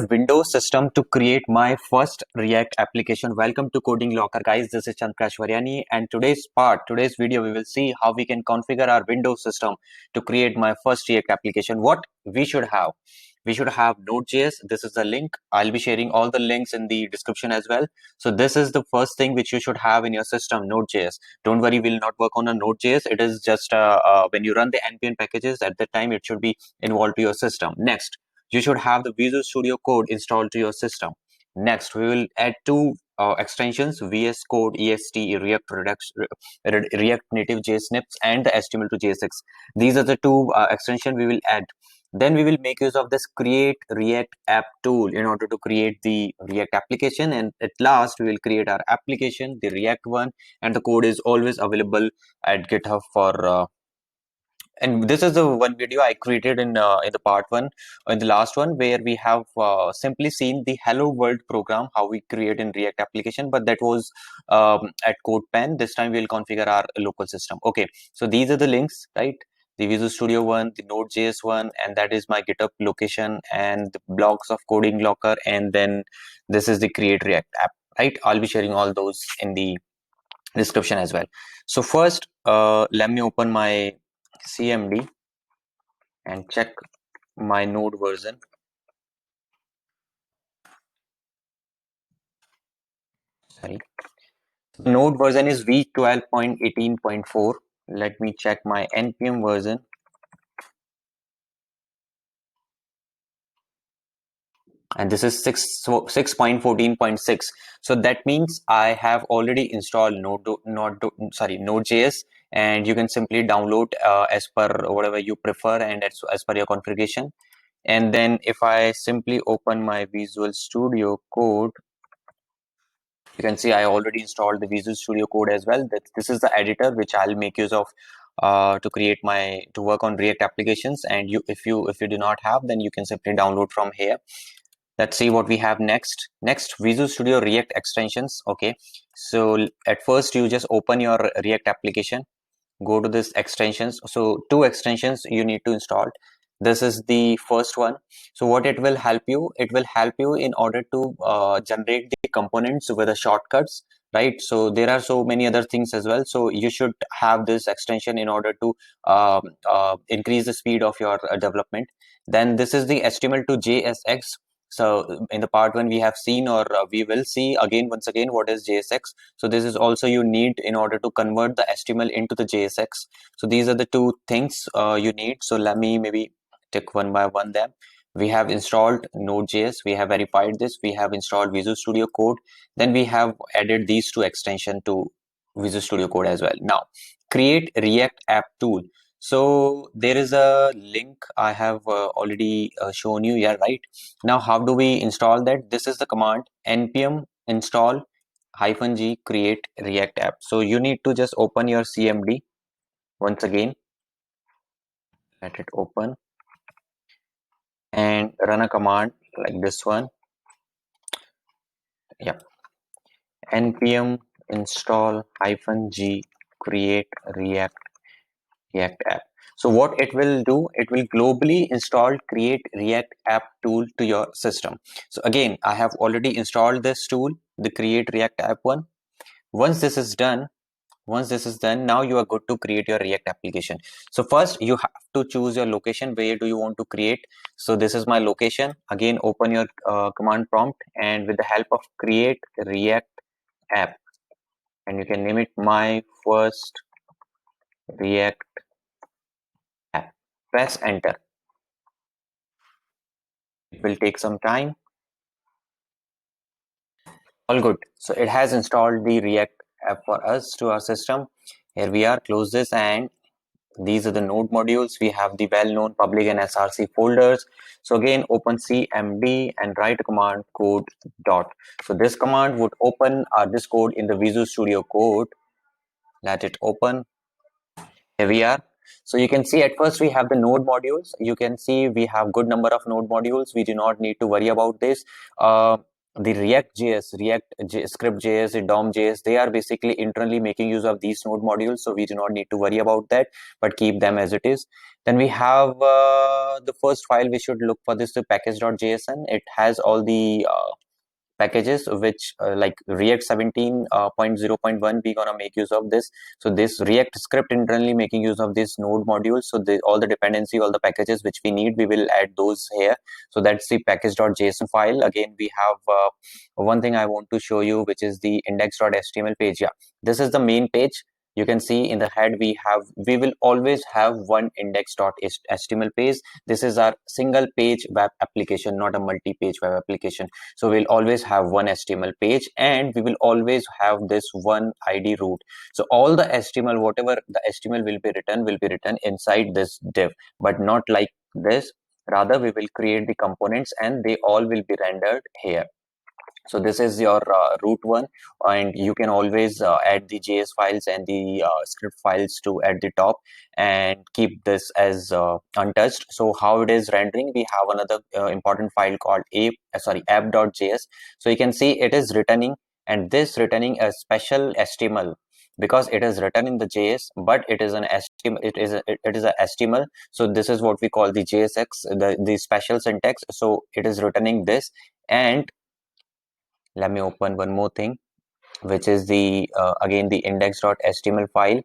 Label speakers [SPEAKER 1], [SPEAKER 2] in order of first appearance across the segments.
[SPEAKER 1] Windows system to create my first React application. Welcome to Coding Locker, guys. This is Chandra Shwaryani, and today's video, we will see how we can configure our Windows system to create my first React application. What we should have. We should have Node.js. This is the link. I'll be sharing all the links in the description as well. So this is the first thing which you should have in your system, Node.js. Don't worry, we'll not work on a Node.js. It is just when you run the npm packages, at that time it should be involved to your system. Next, you should have the Visual Studio Code installed to your system. Next, we will add two extensions: VS Code EST, React Native JSNIPs, and the HTML to JSX. These are the two extensions we will add. Then we will make use of this Create React App tool in order to create the React application. And at last, we will create our application, the React one, and the code is always available at GitHub for and this is the one video I created in the part one, in the last one, where we have simply seen the Hello World program, how we create in React application, but that was at CodePen. This time we'll configure our local system. Okay, so these are the links, right? The Visual Studio one, the Node.js one, and that is my GitHub location, and the blogs of Coding Locker, and then this is the Create React app, right? I'll be sharing all those in the description as well. So first, let me open my CMD and check my node version. Sorry, the node version is v12.18.4. Let me check my npm version, and this is 6.14.6. So that means I have already installed Node.js, and you can simply download as per whatever you prefer and as per your configuration. And then if I simply open my Visual Studio Code, you can see I already installed the Visual Studio Code as well. This is the editor which I'll make use of to work on React applications. And if you do not have, then you can simply download from here. Let's see what we have next. Next, Visual Studio React extensions. Okay, so at first you just open your React application, go to this extensions. So two extensions you need to install. This is the first one. So what it will help you, it will help you in order to generate the components with the shortcuts, right? So there are so many other things as well, so you should have this extension in order to increase the speed of your development. Then this is the HTML to JSX. So in the part one we have seen, or we will see again once again, what is JSX. So this is also you need in order to convert the HTML into the JSX. So these are the two things you need. So let me maybe take one by one them. We have installed Node.js, we have verified this, we have installed Visual Studio Code, then we have added these two extensions to Visual Studio Code as well. Now, create React app tool. So there is a link I have already shown you here, right? Now, how do we install that? This is the command npm install -g create React app. So you need to just open your CMD once again, let it open, and run a command like this one. Yeah, npm install -g create React app. So what it will do, it will globally install create React app tool to your system. So again, I have already installed this tool, the create React app one. Once this is done, now you are good to create your React application. So first you have to choose your location. Where do you want to create? So this is my location. Again, open your command prompt, and with the help of create React app, and you can name it my first React app. Press enter. It will take some time. All good. So it has installed the React app for us to our system. Here we are. Close this, and these are the node modules. We have the well-known public and src folders. So again, open cmd and write a command code dot. So this command would open this code in the Visual Studio Code. Let it open. Here we are. So you can see at first we have the node modules. You can see we have good number of node modules. We do not need to worry about this. the Script.js, the DOM.js, they are basically internally making use of these node modules, so we do not need to worry about that, but keep them as it is. Then we have the first file we should look for this, the package.json. It has all the packages which like React 17.0.1, we gonna make use of this. So this React script internally making use of this node modules. So all the dependency, all the packages which we need, we will add those here. So that's the package.json file. Again, we have one thing I want to show you, which is the index.html page. Yeah, this is the main page. You can see in the head we will always have one index.html page. This is our single page web application, not a multi-page web application. So we'll always have one HTML page, and we will always have this one ID root. So all the HTML, whatever the HTML will be written inside this div, but not like this. Rather, we will create the components and they all will be rendered here. So this is your root one, and you can always add the JS files and the script files to at the top and keep this as untouched. So how it is rendering, we have another important file called app.js. So you can see it is returning, and this returning a special HTML because it is written in the JS, but it is an HTML. It is a HTML. So this is what we call the JSX, the special syntax. So it is returning this. And let me open one more thing, which is the again the index.html file.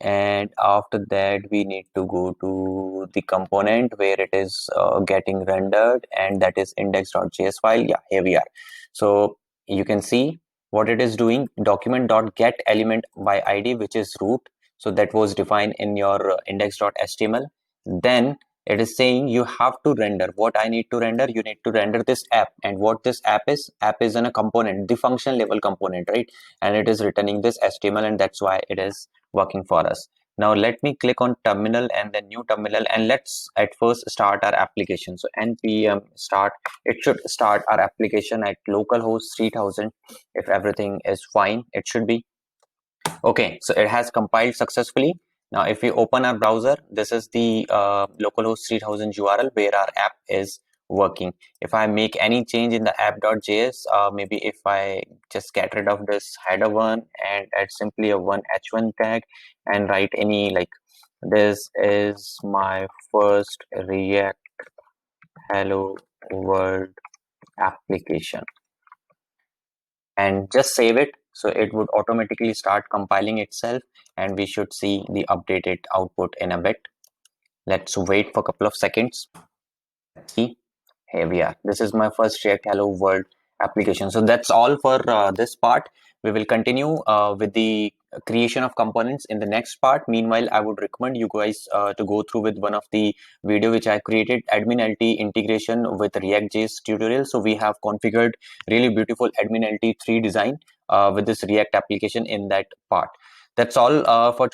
[SPEAKER 1] And after that we need to go to the component where it is getting rendered, and that is index.js file. Yeah, here we are. So you can see what it is doing, document.get element by id, which is root. So that was defined in your index.html. Then it is saying you have to render. What I need to render, you need to render this app. And what this app is in a component, the function level component, right? And it is returning this HTML, and that's why it is working for us. Now let me click on terminal and then new terminal, and let's at first start our application. So npm start, it should start our application at localhost 3000. If everything is fine, it should be okay. So it has compiled successfully. Now if we open our browser, this is the localhost 3000 URL where our app is working. If I make any change in the app.js, maybe if I just get rid of this header one and add simply a one h1 tag and write any like, this is my first React hello world application, and just save it. So it would automatically start compiling itself, and we should see the updated output in a bit. Let's wait for a couple of seconds. See, here we are. This is my first React Hello World application. So that's all for this part. We will continue with the creation of components in the next part. Meanwhile, I would recommend you guys to go through with one of the video which I created, admin LT integration with React.js tutorial. So we have configured really beautiful admin LT 3 design with this React application in that part. That's all for